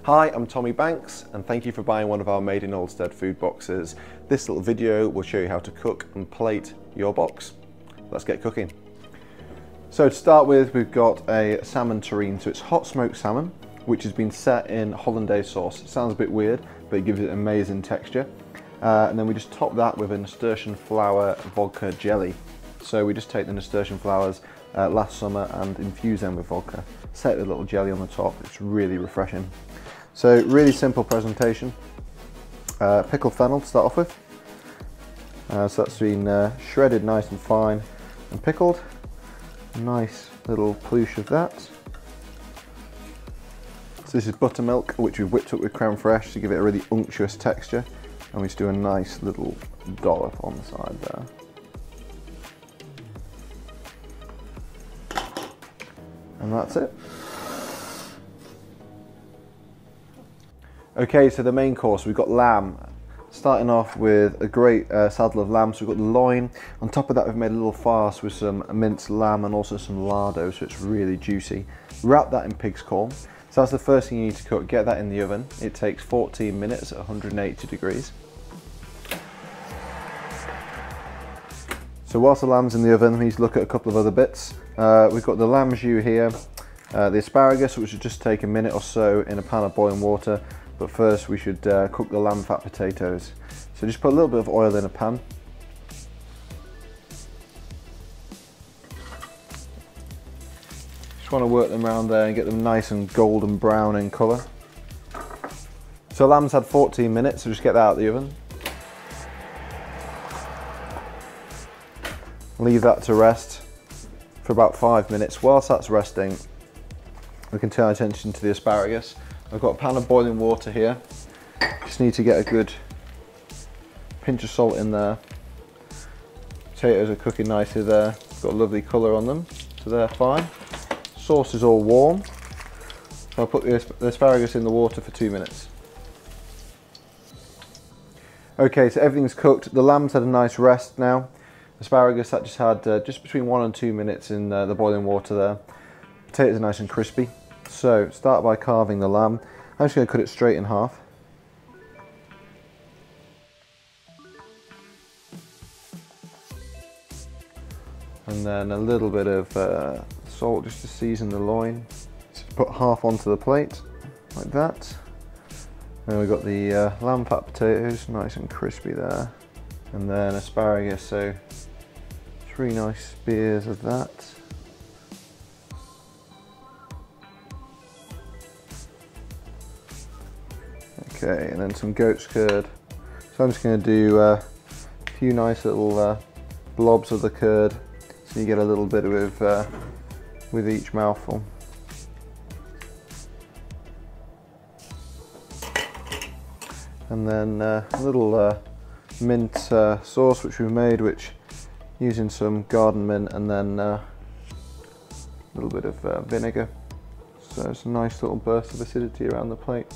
Hi, I'm Tommy Banks and thank you for buying one of our Made in Oldstead food boxes. This little video will show you how to cook and plate your box. Let's get cooking. So to start with, we've got a salmon terrine. So it's hot smoked salmon, which has been set in hollandaise sauce. It sounds a bit weird, but it gives it amazing texture. And then we just top that with a nasturtium flower vodka jelly. So we just take the nasturtium flowers last summer and infuse them with vodka. Set a little jelly on the top. It's really refreshing. So really simple presentation. Pickled fennel to start off with. So that's been shredded nice and fine and pickled. Nice little ploosh of that. So this is buttermilk, which we've whipped up with creme fraiche to give it a really unctuous texture. And we just do a nice little dollop on the side there. And that's it. Okay, so the main course, we've got lamb. Starting off with a great saddle of lamb, so we've got the loin. On top of that, we've made a little farce with some minced lamb and also some lardo, so it's really juicy. Wrap that in pig's corn. So that's the first thing you need to cook. Get that in the oven. It takes 14 minutes at 180 degrees. So whilst the lamb's in the oven, we need to look at a couple of other bits. We've got the lamb jus here, the asparagus, which should just take a minute or so in a pan of boiling water. But first we should cook the lamb fat potatoes. So just put a little bit of oil in a pan. Just want to work them around there and get them nice and golden brown in colour. So lamb's had 14 minutes, so just get that out of the oven. Leave that to rest for about 5 minutes. Whilst that's resting, we can turn our attention to the asparagus. I've got a pan of boiling water here. Just need to get a good pinch of salt in there. Potatoes are cooking nicely there. Got a lovely colour on them, so they're fine. Sauce is all warm. So I'll put the asparagus in the water for 2 minutes. Okay, so everything's cooked. The lamb's had a nice rest now. Asparagus, that just had just between 1 and 2 minutes in the boiling water there. Potatoes are nice and crispy. So start by carving the lamb. I'm just going to cut it straight in half. And then a little bit of salt just to season the loin. So put half onto the plate, like that. Then we've got the lamb fat potatoes, nice and crispy there. And then asparagus, so 3 nice spears of that. Okay, and then some goat's curd. So I'm just going to do a few nice little blobs of the curd, so you get a little bit with each mouthful. And then a little mint sauce which we've made, which using some garden mint and then a little bit of vinegar. So it's a nice little burst of acidity around the plate.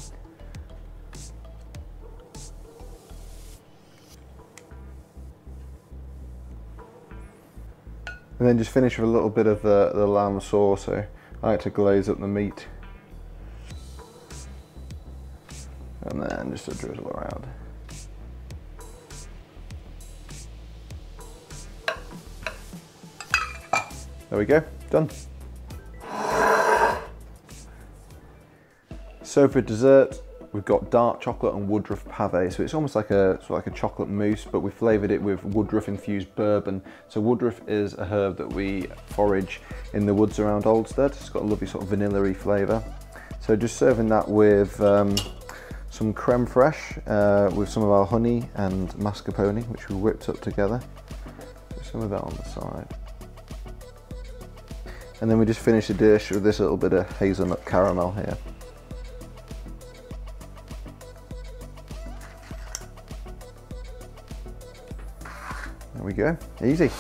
And then just finish with a little bit of the lamb sauce, so I like to glaze up the meat. And then just a drizzle around. There we go, done. So for dessert, we've got dark chocolate and woodruff pave. So it's almost like a chocolate mousse, but we flavoured it with woodruff infused bourbon. So woodruff is a herb that we forage in the woods around Oldstead. It's got a lovely sort of vanilla-y flavour. So just serving that with some creme fraiche, with some of our honey and mascarpone, which we whipped up together. So some of that on the side. And then we just finish the dish with this little bit of hazelnut caramel here. There we go, easy.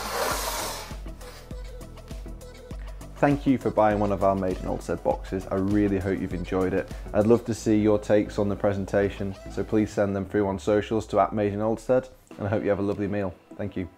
Thank you for buying one of our Made in Oldstead boxes. I really hope you've enjoyed it. I'd love to see your takes on the presentation, so please send them through on socials to @Made in Oldstead, and I hope you have a lovely meal. Thank you.